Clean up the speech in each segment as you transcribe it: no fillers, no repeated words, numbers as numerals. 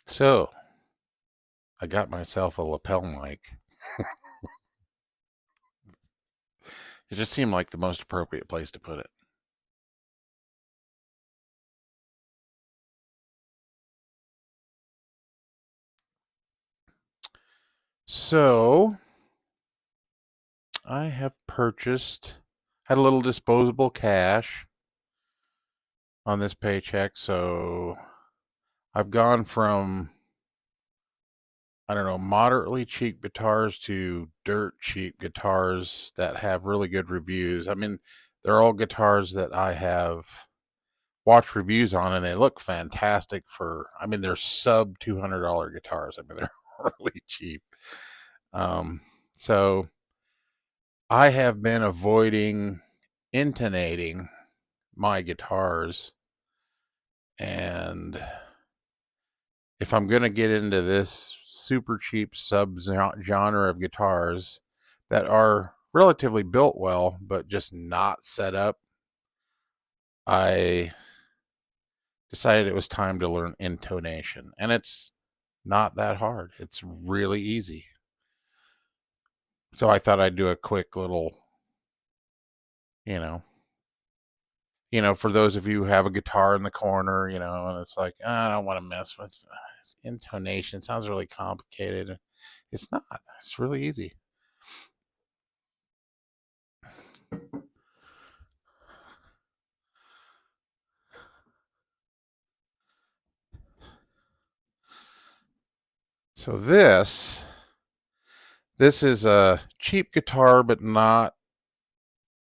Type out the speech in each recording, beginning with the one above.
So, I got myself a lapel mic. It just seemed like the most appropriate place to put it. So, I have had a little disposable cash on this paycheck. So, I've gone from, I don't know, moderately cheap guitars to dirt cheap guitars that have really good reviews. I mean, they're all guitars that I have watched reviews on and they look fantastic I mean, they're sub $200 guitars. I mean, they're really cheap. Um, so I have been avoiding intonating my guitars. And if I'm going to get into this super cheap sub genre of guitars that are relatively built well, but just not set up, I decided it was time to learn intonation. And it's not that hard, it's really easy. So I thought I'd do a quick little, you know, for those of you who have a guitar in the corner, and it's like, I don't want to mess with intonation. It sounds really complicated. It's not. It's really easy. So this is a cheap guitar, but not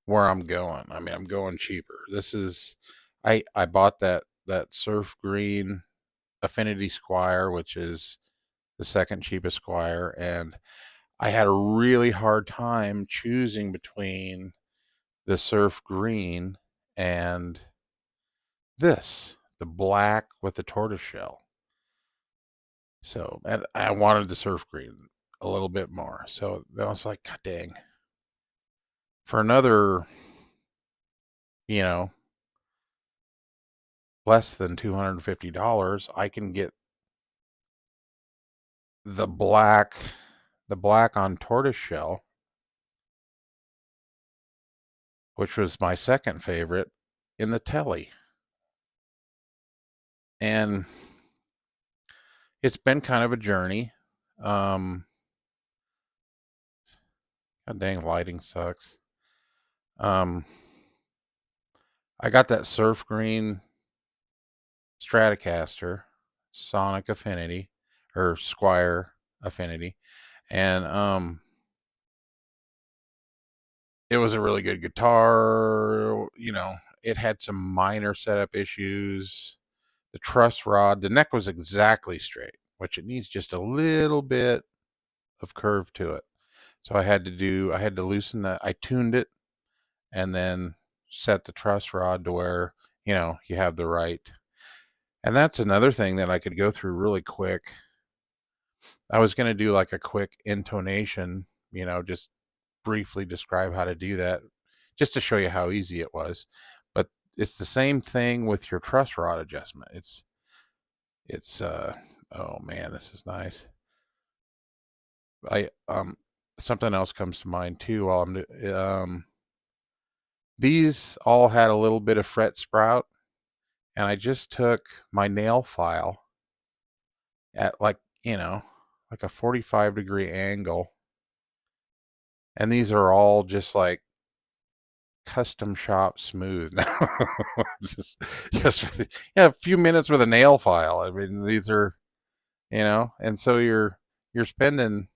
where I'm going. I mean, I'm going cheaper. I bought that surf green Affinity Squire, which is the second cheapest Squire, and I had a really hard time choosing between the surf green and the black with the tortoise shell. So, and I wanted the surf green a little bit more. So I was like, God dang. For another, you know, less than $250, I can get the black, the black on tortoise shell, which was my second favorite in the telly. And it's been kind of a journey. Um, God dang, lighting sucks. Um, I got that surf green Stratocaster, Sonic Affinity, or Squire Affinity, and it was a really good guitar. It had some minor setup issues. The truss rod, the neck was exactly straight, which it needs just a little bit of curve to it. So I had to loosen that. I tuned it and then set the truss rod to where, you have the right. And that's another thing that I could go through really quick. I was going to do like a quick intonation, just briefly describe how to do that, just to show you how easy it was. But it's the same thing with your truss rod adjustment. It's oh man, this is nice. I Something else comes to mind too while these all had a little bit of fret sprout, and I just took my nail file at like a 45-degree angle, and these are all just like custom shop smooth. just just yeah, a few minutes with a nail file. I mean, these are, and so you're spending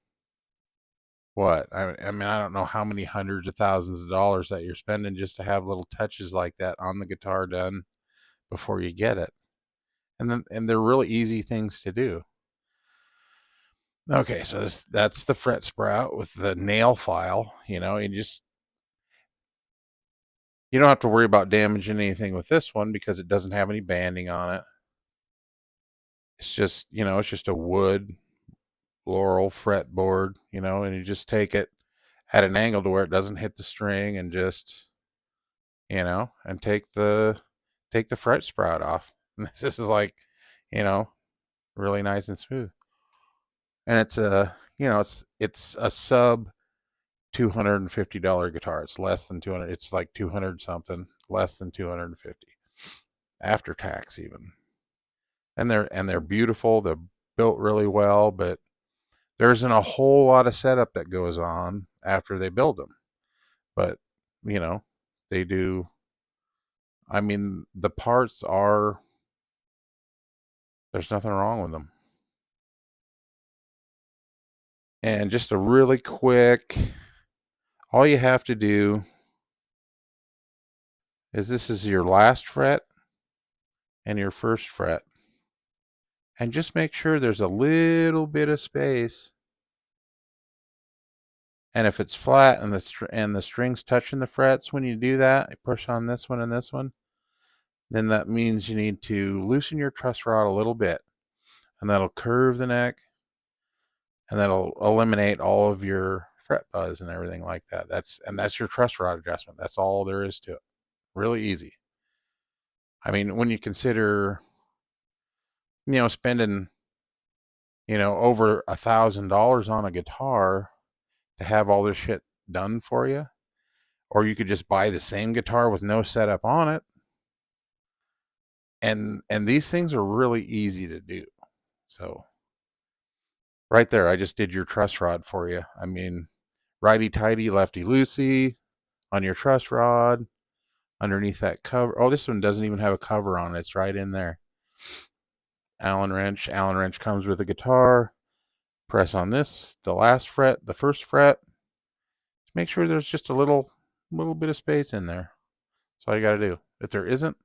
what? I mean, I don't know how many hundreds of thousands of dollars that you're spending just to have little touches like that on the guitar done before you get it. And they're really easy things to do. Okay, so that's the fret sprout with the nail file. You don't have to worry about damaging anything with this one because it doesn't have any banding on it. It's just a wood laurel fretboard, and you just take it at an angle to where it doesn't hit the string and just, and take the fret sprout off. And this is like, you know, really nice and smooth. And it's a, it's a sub $250 guitar. It's less than 200. It's like 200 something, less than 250 after tax even. And they're beautiful. They're built really well, but there isn't a whole lot of setup that goes on after they build them. But you know, they do. I mean, the parts are. There's nothing wrong with them. And just a really quick, all you have to do is this is your last fret and your first fret. And just make sure there's a little bit of space. And if it's flat and the string's touching the frets when you do that, you push on this one and this one, then that means you need to loosen your truss rod a little bit, and that'll curve the neck, and that'll eliminate all of your fret buzz and everything like that. That's your truss rod adjustment. That's all there is to it. Really easy. I mean, when you consider, spending, over $1,000 on a guitar to have all this shit done for you, or you could just buy the same guitar with no setup on it. And these things are really easy to do. So right there, I just did your truss rod for you. I mean, righty tighty, lefty loosey on your truss rod underneath that cover. Oh, this one doesn't even have a cover on it. It's right in there. Allen wrench. Allen wrench comes with a guitar. Press on this, the last fret, the first fret. Make sure there's just a little bit of space in there. That's all you got to do. If there isn't,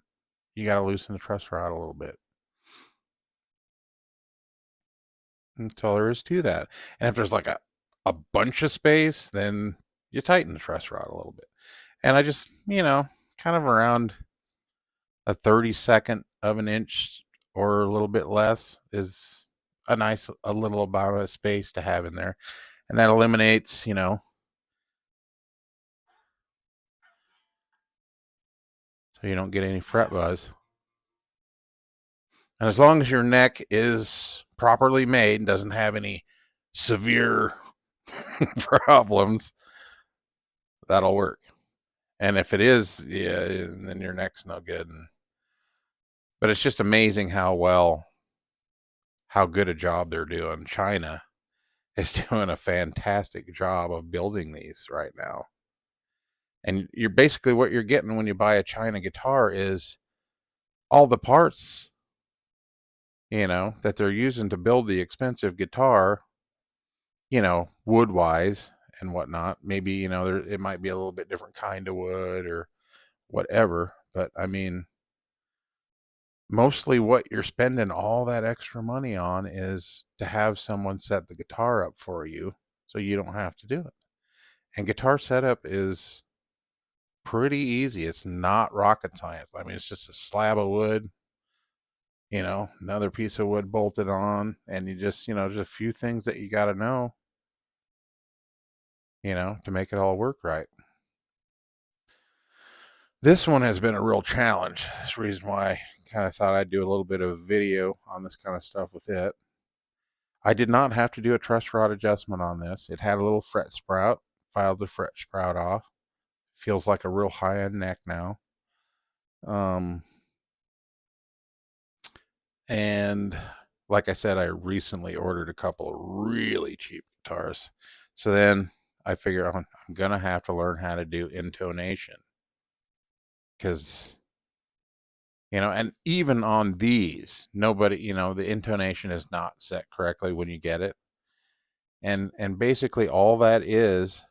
you got to loosen the truss rod a little bit. That's all there is to that. And if there's like a bunch of space, then you tighten the truss rod a little bit. And I just, kind of around a 32nd of an inch or a little bit less is a little amount of space to have in there. And that eliminates, so you don't get any fret buzz. And as long as your neck is properly made and doesn't have any severe problems, that'll work. And if it is, yeah, then your neck's no good. But it's just amazing how good a job they're doing. China is doing a fantastic job of building these right now. And you're basically what you're getting when you buy a China guitar is all the parts, that they're using to build the expensive guitar, wood wise and whatnot. Maybe, it might be a little bit different kind of wood or whatever. But I mean, mostly what you're spending all that extra money on is to have someone set the guitar up for you so you don't have to do it. And guitar setup is pretty easy. It's not rocket science. I mean, it's just a slab of wood, another piece of wood bolted on, and you just, there's a few things that you got to know, to make it all work right. This one has been a real challenge. That's the reason why I kind of thought I'd do a little bit of a video on this kind of stuff with it. I did not have to do a truss rod adjustment on this. It had a little fret sprout. Filed the fret sprout off. Feels like a real high-end neck now. And like I said, I recently ordered a couple of really cheap guitars. So then I figure I'm going to have to learn how to do intonation. Because, and even on these, nobody, the intonation is not set correctly when you get it. And basically all that is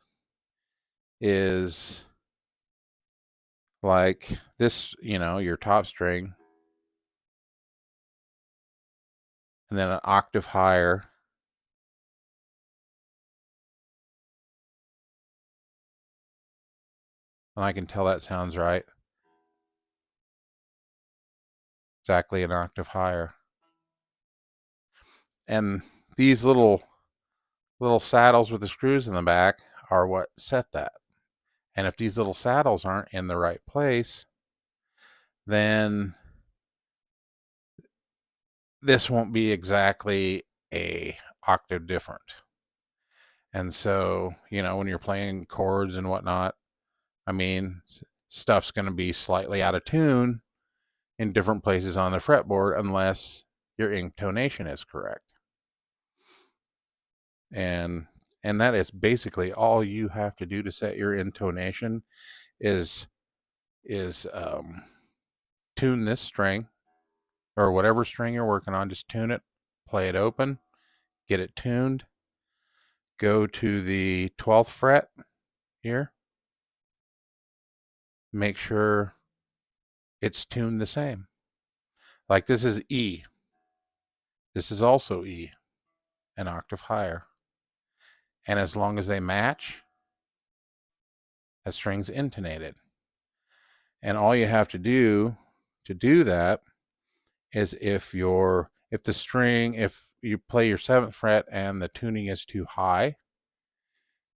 like this, your top string, and then an octave higher, and I can tell that sounds right. Exactly an octave higher. And these little saddles with the screws in the back are what set that. And if these little saddles aren't in the right place, then this won't be exactly a octave different. And so, when you're playing chords and whatnot, I mean, stuff's going to be slightly out of tune in different places on the fretboard unless your intonation is correct. And that is basically all you have to do to set your intonation is tune this string or whatever string you're working on. Just tune it, play it open, get it tuned. Go to the 12th fret here. Make sure it's tuned the same. Like this is E. This is also E, an octave higher. And as long as they match, that string's intonated. And all you have to do that is if you play your 7th fret and the tuning is too high,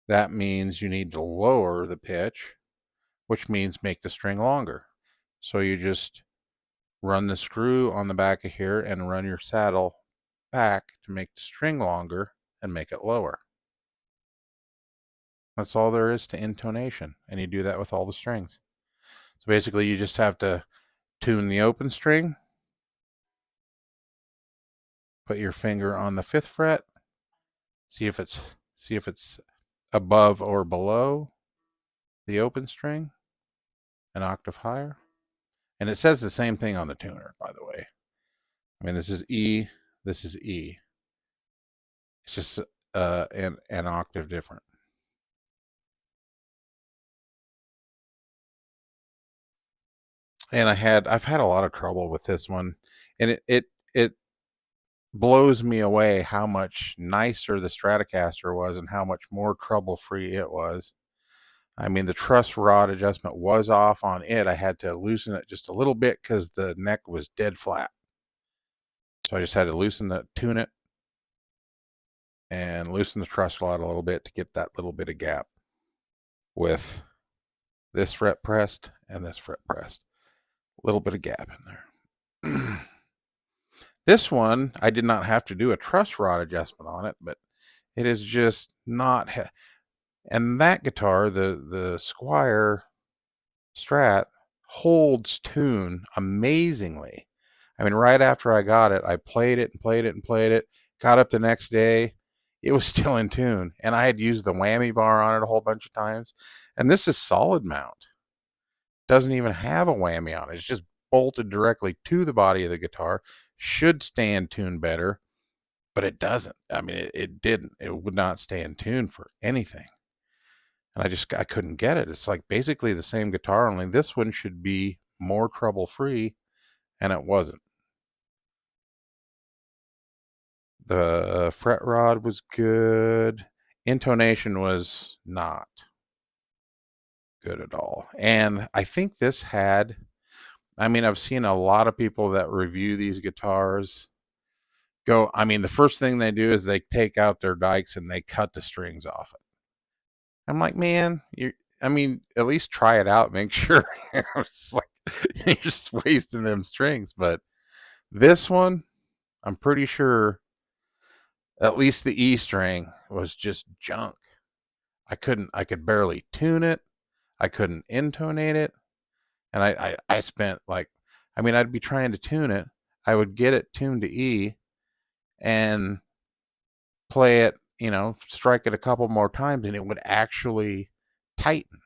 that means you need to lower the pitch, which means make the string longer. So you just run the screw on the back of here and run your saddle back to make the string longer and make it lower. That's all there is to intonation, and you do that with all the strings. So basically you just have to tune the open string, put your finger on the 5th fret, see if it's above or below the open string, an octave higher. And it says the same thing on the tuner, by the way. I mean, this is E, this is E. It's just an octave different. And I've had a lot of trouble with this one, and it blows me away how much nicer the Stratocaster was and how much more trouble-free it was. I mean, the truss rod adjustment was off on it. I had to loosen it just a little bit because the neck was dead flat. So I just had to tune it, and loosen the truss rod a little bit to get that little bit of gap with this fret pressed and this fret pressed. A little bit of gap in there. This one, I did not have to do a truss rod adjustment on it, but it is just not. And that guitar, the Squire Strat, holds tune amazingly. I mean, right after I got it, I played it and played it and played it. Got up the next day, it was still in tune, and I had used the whammy bar on it a whole bunch of times. And this is solid mount. Doesn't even have a whammy on it. It's just bolted directly to the body of the guitar. Should stay in tune better, but it doesn't. I mean, it didn't. It would not stay in tune for anything. And I couldn't get it. It's like basically the same guitar, only this one should be more trouble free, and it wasn't. The fret rod was good. Intonation was not good at all. And I think this had, I mean, I've seen a lot of people that review these guitars I mean, the first thing they do is they take out their dikes and they cut the strings off it. I'm like, man, I mean, at least try it out, make sure. It's like, you're just wasting them strings. But this one, I'm pretty sure at least the E string was just junk. I could barely tune it. I couldn't intonate it. And I spent like, I mean, I'd be trying to tune it. I would get it tuned to E and play it, strike it a couple more times and it would actually tighten,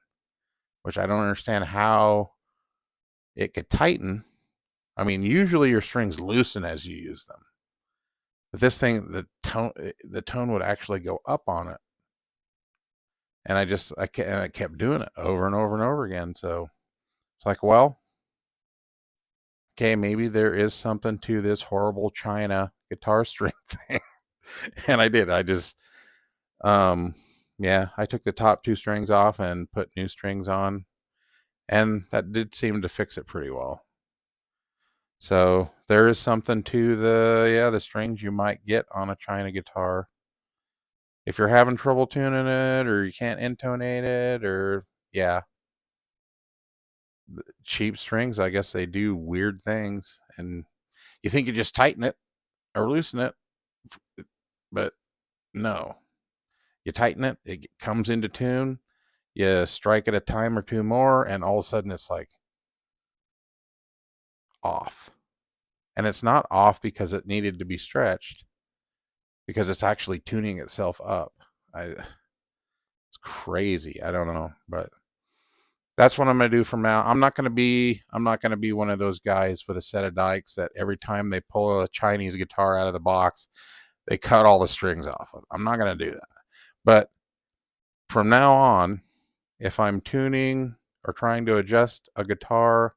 which I don't understand how it could tighten. I mean, usually your strings loosen as you use them. But this thing, the tone would actually go up on it. And I kept doing it over and over and over again. So it's like, well, okay, maybe there is something to this horrible China guitar string thing. And I did. Yeah, I took the top 2 strings off and put new strings on, and that did seem to fix it pretty well. So there is something to the strings you might get on a China guitar. If you're having trouble tuning it or you can't intonate it, or yeah, cheap strings, I guess they do weird things, and you think you just tighten it, or loosen it, but no. You tighten it, it comes into tune, you strike it a time or two more, and all of a sudden it's like off. And it's not off because it needed to be stretched, because it's actually tuning itself up. It's crazy. I don't know, but that's what I'm going to do from now. I'm not going to be one of those guys with a set of dikes that every time they pull a Chinese guitar out of the box, they cut all the strings off of it. I'm not going to do that. But from now on, if I'm tuning or trying to adjust a guitar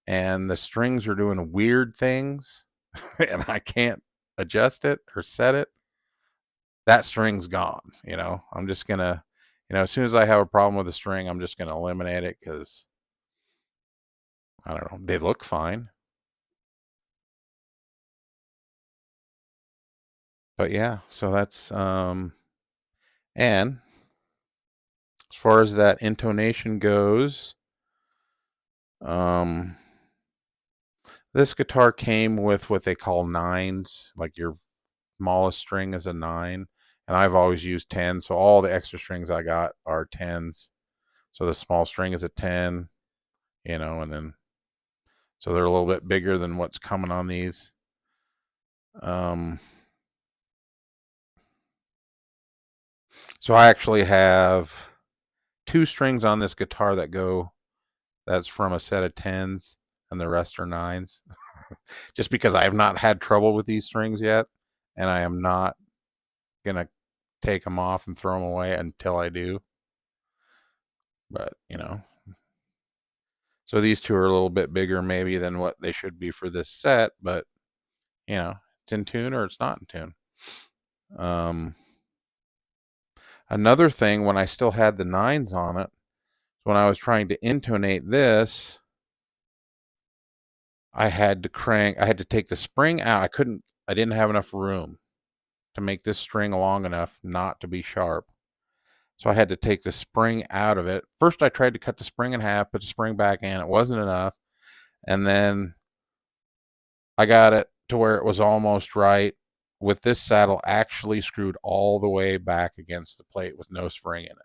and the strings are doing weird things and I can't adjust it or set it, that string's gone. I'm just going to, as soon as I have a problem with the string, I'm just going to eliminate it because I don't know, they look fine. But yeah, so that's, and as far as that intonation goes, um, this guitar came with what they call nines, like your smallest string is a nine, and I've always used 10, so all the extra strings I got are tens. So the small string is a 10, and then so they're a little bit bigger than what's coming on these. Um, so I actually have two strings on this guitar that's from a set of tens, and the rest are nines. Just because I have not had trouble with these strings yet, and I am not gonna take them off and throw them away until I do. But so these two are a little bit bigger maybe than what they should be for this set, but it's in tune or it's not in tune. Um, Another thing, when I still had the nines on it, when I was trying to intonate this, I had to take the spring out. I didn't have enough room to make this string long enough not to be sharp. So I had to take the spring out of it. First, I tried to cut the spring in half, put the spring back in. It wasn't enough. And then I got it to where it was almost right with this saddle actually screwed all the way back against the plate with no spring in it.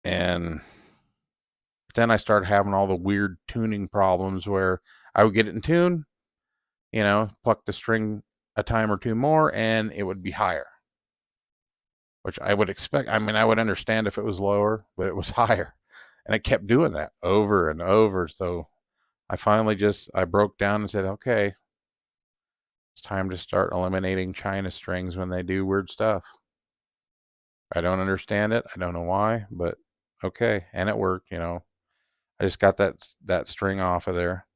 And then I started having all the weird tuning problems where I would get it in tune, pluck the string a time or two more, and it would be higher, which I would expect. I mean, I would understand if it was lower, but it was higher. And it kept doing that over and over. So I broke down and said, okay, it's time to start eliminating China strings when they do weird stuff. I don't understand it. I don't know why, but okay. And it worked, I just got that string off of there.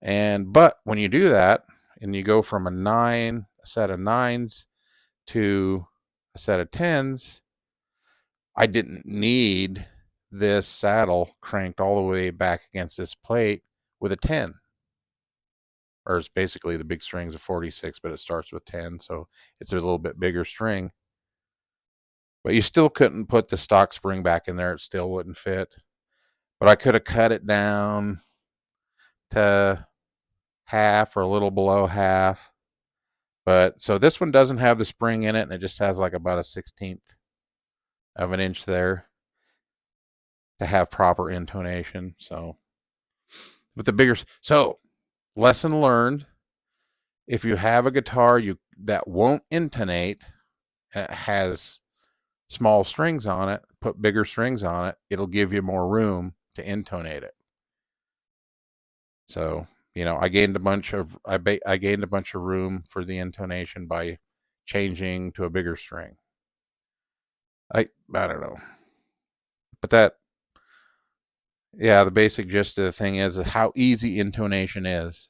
But when you do that and you go from a set of nines to a set of tens, I didn't need this saddle cranked all the way back against this plate with a 10. Or it's basically the big string's a 46, but it starts with 10, so it's a little bit bigger string. But you still couldn't put the stock spring back in there. It still wouldn't fit. But I could have cut it down to half or a little below half. But so this one doesn't have the spring in it, and it just has like about a 16th of an inch there to have proper intonation. So, with the bigger, so lesson learned: if you have a guitar that won't intonate and it has small strings on it, put bigger strings on it. It'll give you more room to intonate it. So I gained I gained a bunch of room for the intonation by changing to a bigger string. I don't know, but the basic gist of the thing is how easy intonation is.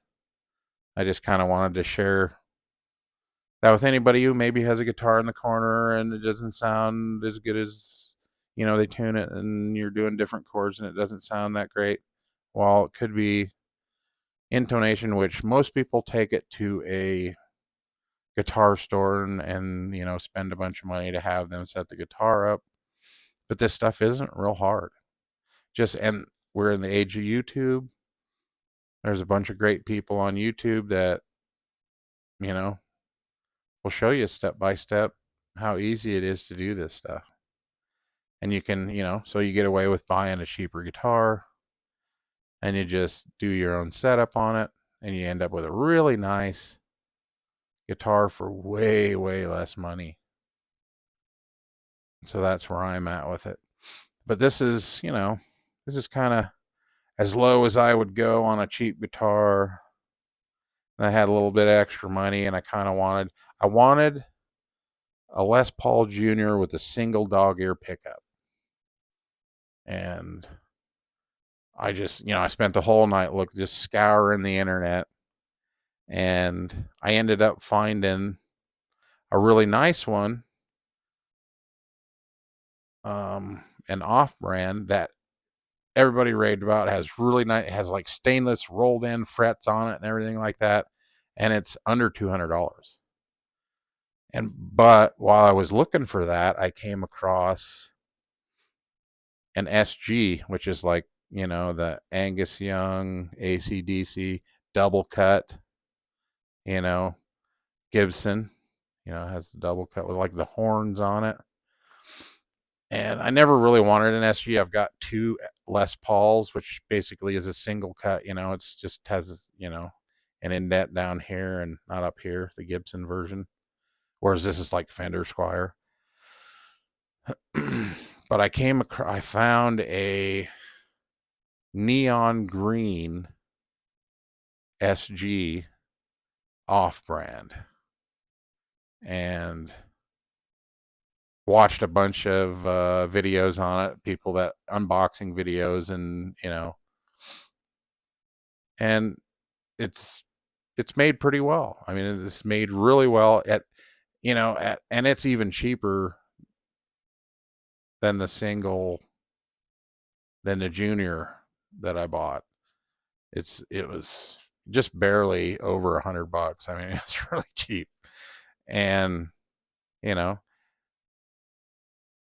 I just kind of wanted to share that with anybody who maybe has a guitar in the corner and it doesn't sound as good as they tune it and you're doing different chords and it doesn't sound that great. Well, it could be intonation, which most people take it to a guitar store and spend a bunch of money to have them set the guitar up. But this stuff isn't real hard. And we're in the age of YouTube. There's a bunch of great people on YouTube that, you know, will show you step by step how easy it is to do this stuff. And you can, so you get away with buying a cheaper guitar and you just do your own setup on it and you end up with a really nice guitar for way, way less money. So that's where I'm at with it. But this is kind of as low as I would go on a cheap guitar. I had a little bit of extra money and I wanted a Les Paul Jr. with a single dog ear pickup. And I just, I spent the whole night just scouring the internet, and I ended up finding a really nice one, an off-brand that everybody raved about. It has really nice, it has like stainless rolled-in frets on it and everything like that, and it's under $200. But while I was looking for that, I came across an SG, which is like, the Angus Young AC/DC double cut, you know, Gibson, has the double cut with like the horns on it. And I never really wanted an SG. I've got two Les Pauls, which basically is a single cut. It's just has, an indent down here and not up here, the Gibson version. Whereas this is like Fender Squire. But I found a neon green SG off brand and watched a bunch of videos on it, people that unboxing videos, and it's made pretty well. I mean, it's made really well and it's even cheaper than the junior that I bought. It was just barely over $100. I mean, it's really cheap, and you know,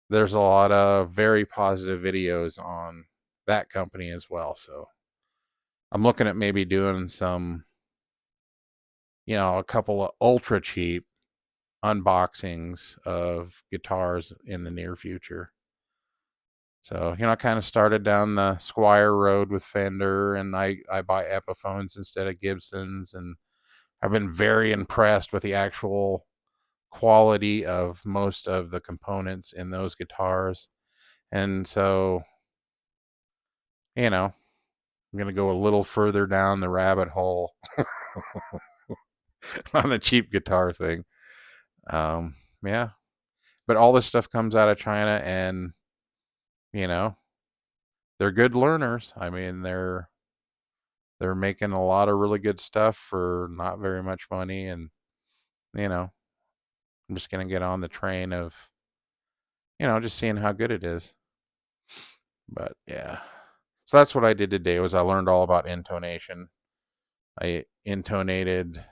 there's a lot of very positive videos on that company as well. So I'm looking at maybe doing some, a couple of ultra cheap unboxings of guitars in the near future. So, I kind of started down the Squire road with Fender, and I buy Epiphones instead of Gibsons, and I've been very impressed with the actual quality of most of the components in those guitars. And so, I'm going to go a little further down the rabbit hole on the cheap guitar thing. Yeah. But all this stuff comes out of China, and, you know, they're good learners. I mean, they're making a lot of really good stuff for not very much money, and, you know, I'm just going to get on the train of, just seeing how good it is. But yeah. So that's what I did today was I learned all about intonation. I intonated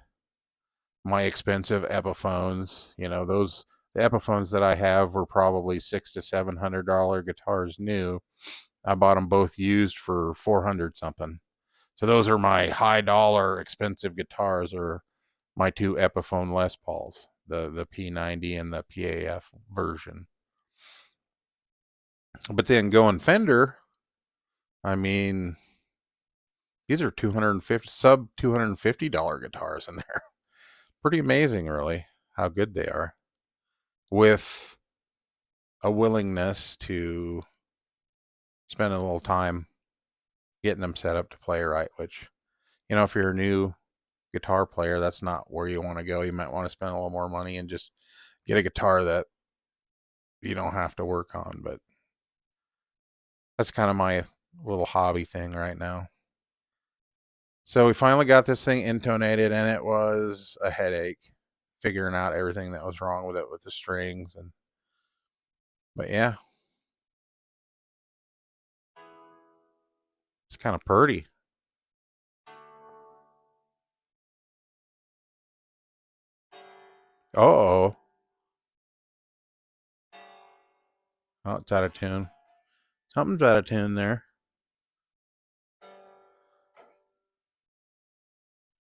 my expensive Epiphones. The Epiphones that I have were probably $600 to $700 guitars new. I bought them both used for 400 something. So those are my high dollar expensive guitars, or my two Epiphone Les Pauls, the P90 and the PAF version. But then going Fender, I mean, these are 250 sub $250 guitars in there. Pretty amazing, really, how good they are, with a willingness to spend a little time getting them set up to play right. Which, if you're a new guitar player, that's not where you want to go. You might want to spend a little more money and just get a guitar that you don't have to work on. But that's kind of my little hobby thing right now. So we finally got this thing intonated, and it was a headache figuring out everything that was wrong with it with the strings. But yeah, it's kind of purty. Oh, it's out of tune. Something's out of tune there.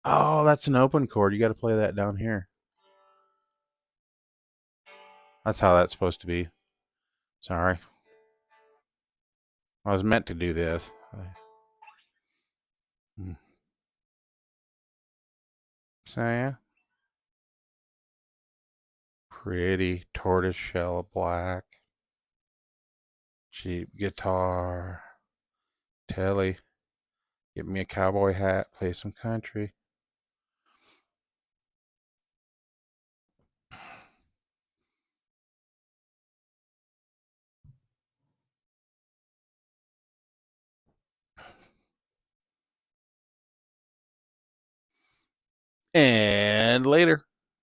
Oh, that's an open chord. You got to play that down here. That's how that's supposed to be. Sorry. I was meant to do this. So yeah. Pretty tortoise shell black. Cheap guitar. Telly. Get me a cowboy hat. Play some country. And later.